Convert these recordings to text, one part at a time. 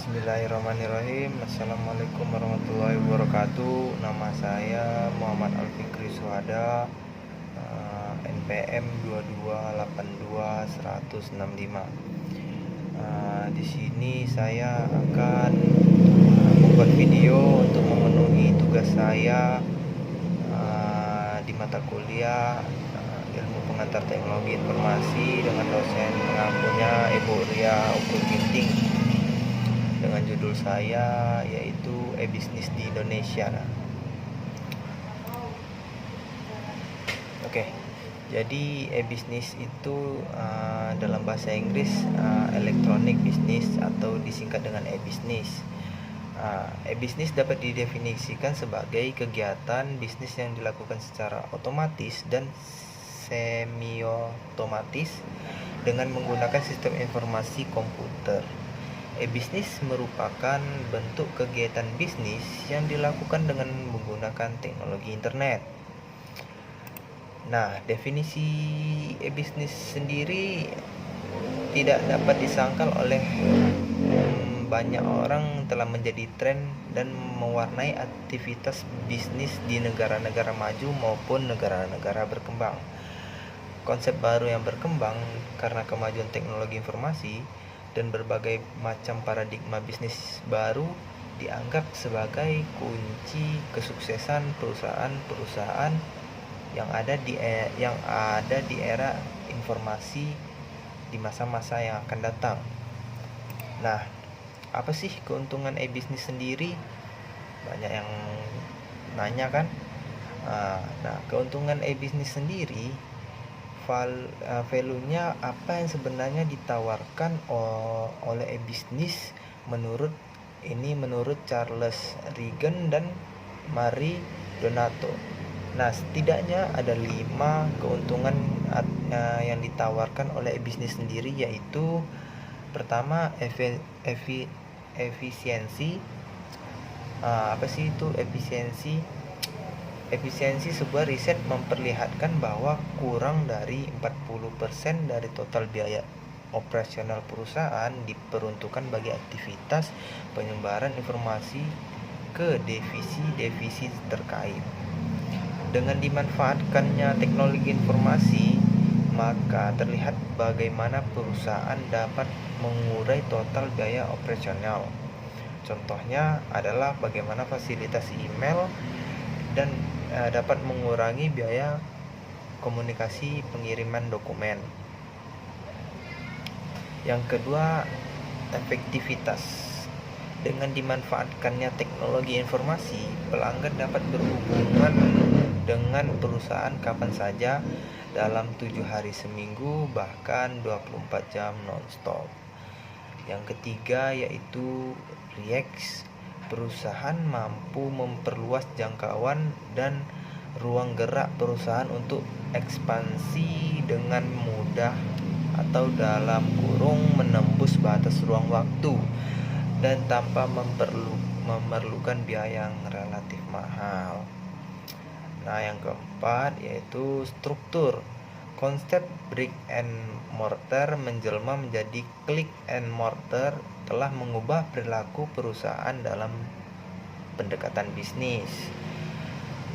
Bismillahirrahmanirrahim. Assalamualaikum warahmatullahi wabarakatuh. Nama saya Muhammad Alfikri Suhada, NPM 2282165. Di sini saya akan membuat video untuk memenuhi tugas saya di mata kuliah ilmu pengantar teknologi informasi dengan dosen pengampunya Ibu Ria Ukur Ginting, dengan judul saya yaitu e-bisnis di Indonesia. Oke, jadi e-bisnis itu dalam bahasa Inggris electronic business atau disingkat dengan e-bisnis. E-bisnis dapat didefinisikan sebagai kegiatan bisnis yang dilakukan secara otomatis dan semi-otomatis dengan menggunakan sistem informasi komputer. E-bisnis merupakan bentuk kegiatan bisnis yang dilakukan dengan menggunakan teknologi internet. Nah, definisi e-bisnis sendiri tidak dapat disangkal oleh banyak orang telah menjadi tren dan mewarnai aktivitas bisnis di negara-negara maju maupun negara-negara berkembang. Konsep baru yang berkembang karena kemajuan teknologi informasi dan berbagai macam paradigma bisnis baru dianggap sebagai kunci kesuksesan perusahaan-perusahaan yang ada di era informasi di masa-masa yang akan datang. Nah, apa sih keuntungan e-bisnis sendiri? Banyak yang nanya kan? Nah, keuntungan e-bisnis sendiri, value-nya apa yang sebenarnya ditawarkan oleh e-bisnis menurut Charles Regan dan Marie Donato. Nah, setidaknya ada 5 keuntungan yang ditawarkan oleh e-bisnis sendiri, yaitu pertama, efisiensi. Apa sih itu efisiensi? Efisiensi sebuah riset memperlihatkan bahwa kurang dari 40% dari total biaya operasional perusahaan diperuntukkan bagi aktivitas penyebaran informasi ke divisi-divisi terkait. Dengan dimanfaatkannya teknologi informasi, maka terlihat bagaimana perusahaan dapat mengurai total biaya operasional. Contohnya adalah bagaimana fasilitas email dan dapat mengurangi biaya komunikasi pengiriman dokumen. Yang kedua, efektivitas. Dengan dimanfaatkannya teknologi informasi, pelanggan dapat berhubungan dengan perusahaan kapan saja dalam 7 hari seminggu, bahkan 24 jam non-stop. Yang ketiga yaitu reach. Perusahaan mampu memperluas jangkauan dan ruang gerak perusahaan untuk ekspansi dengan mudah atau dalam kurung menembus batas ruang waktu dan tanpa memerlukan biaya yang relatif mahal. Nah, yang keempat yaitu struktur. Konsep brick and mortar menjelma menjadi click and mortar telah mengubah perilaku perusahaan dalam pendekatan bisnis.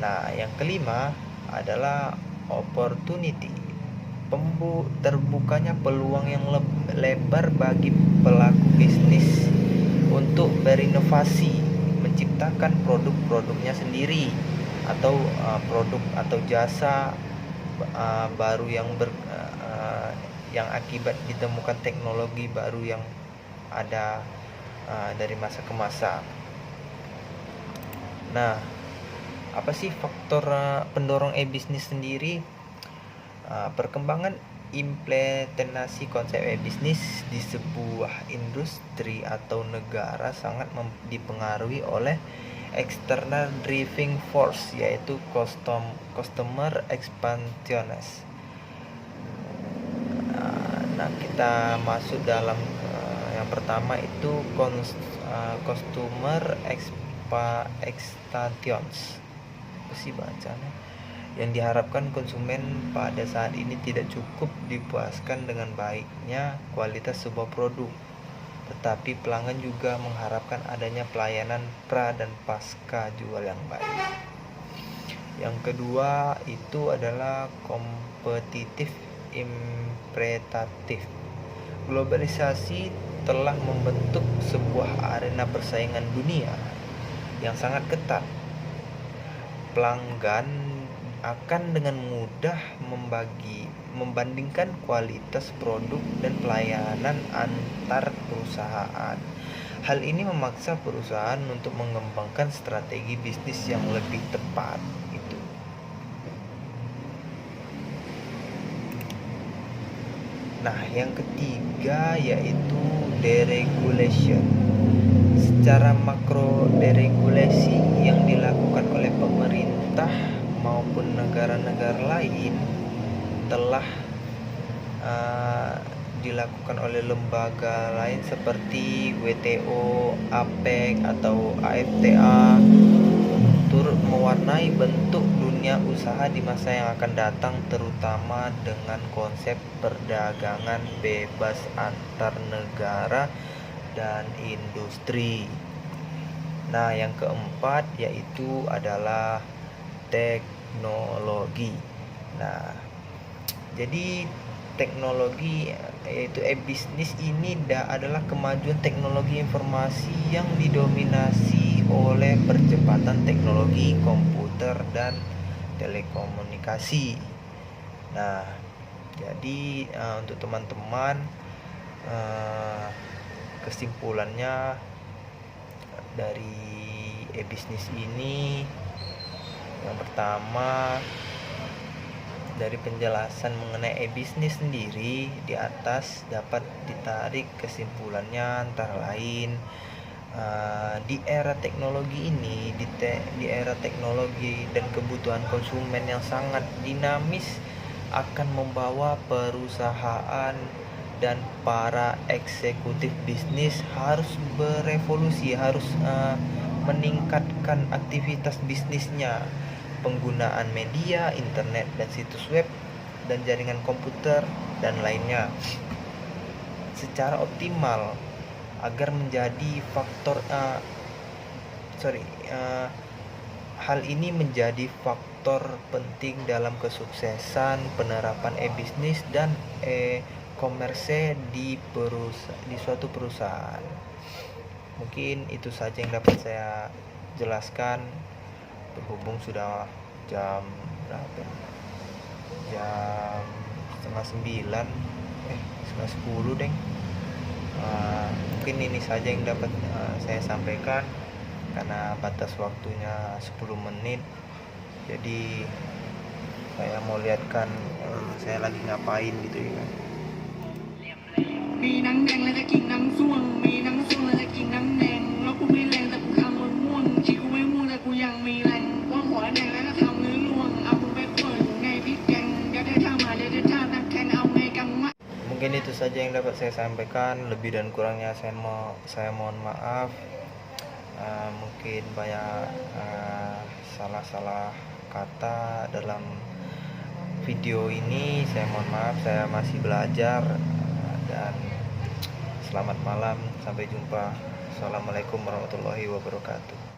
Nah, yang kelima adalah opportunity. Terbukanya peluang yang lebar bagi pelaku bisnis untuk berinovasi, menciptakan produk-produknya sendiri atau produk atau jasa baru yang akibat ditemukan teknologi baru yang ada dari masa ke masa. Nah, apa sih faktor pendorong e-bisnis sendiri? Perkembangan implementasi konsep e-bisnis di sebuah industri atau negara sangat dipengaruhi oleh external driving force, yaitu customer expansiones. Nah, kita masuk dalam yang pertama itu customer expansions. Apa sih bacanya? Yang diharapkan konsumen pada saat ini tidak cukup dipuaskan dengan baiknya kualitas sebuah produk, tetapi pelanggan juga mengharapkan adanya pelayanan pra dan pasca jual yang baik. Yang kedua itu adalah kompetitif imperatif. Globalisasi telah membentuk sebuah arena persaingan dunia yang sangat ketat. Pelanggan akan dengan mudah membandingkan kualitas produk dan pelayanan antar perusahaan. Hal ini memaksa perusahaan untuk mengembangkan strategi bisnis yang lebih tepat. Itu. Nah, yang ketiga yaitu deregulation. Secara makro, deregulasi yang dilakukan oleh pemerintah maupun negara-negara lain telah dilakukan oleh lembaga lain seperti WTO, APEC atau AFTA, turut mewarnai bentuk dunia usaha di masa yang akan datang, terutama dengan konsep perdagangan bebas antar negara dan industri. Nah, yang keempat yaitu adalah teknologi. Nah, jadi teknologi yaitu e-bisnis ini adalah kemajuan teknologi informasi yang didominasi oleh percepatan teknologi komputer dan telekomunikasi. Nah, jadi untuk teman-teman, kesimpulannya dari e-bisnis ini, yang pertama, dari penjelasan mengenai e-bisnis sendiri di atas dapat ditarik kesimpulannya antara lain di era teknologi ini, di era teknologi dan kebutuhan konsumen yang sangat dinamis akan membawa perusahaan dan para eksekutif bisnis harus berevolusi, harus meningkatkan aktivitas bisnisnya, penggunaan media, internet dan situs web dan jaringan komputer dan lainnya secara optimal agar menjadi hal ini menjadi faktor penting dalam kesuksesan penerapan e-bisnis dan e-commerce di suatu perusahaan. Mungkin itu saja yang dapat saya jelaskan. Berhubung sudah jam berapa? Jam 8:30, 9:10 deng. Mungkin ini saja yang dapat saya sampaikan karena batas waktunya 10 menit. Jadi saya mau lihatkan saya lagi ngapain gitu ya kan. มีหนังแดงและจะกินหนังส้วงมีหนังส้วงและจะกินหนังแดงแล้วกูไม่แรงแต่กูทำมันม่วงที่กูไม่ม่วงแต่กูยังมีแรงว่าหัวแดงแล้วก็ทำเนื้อล่วงเอามึงไปป่วยไงพี่แกงเดี๋ยวได้ท่ามาเดี๋ยวได้ท่านักแทงเอาไงกังวะ Mungkin itu saja yang dapat saya sampaikan. Lebih dan kurangnya saya mohon maaf. Mungkin banyak salah-salah kata dalam video ini. Saya mohon maaf. Saya masih belajar. Dan selamat malam. Sampai jumpa. Assalamualaikum warahmatullahi wabarakatuh.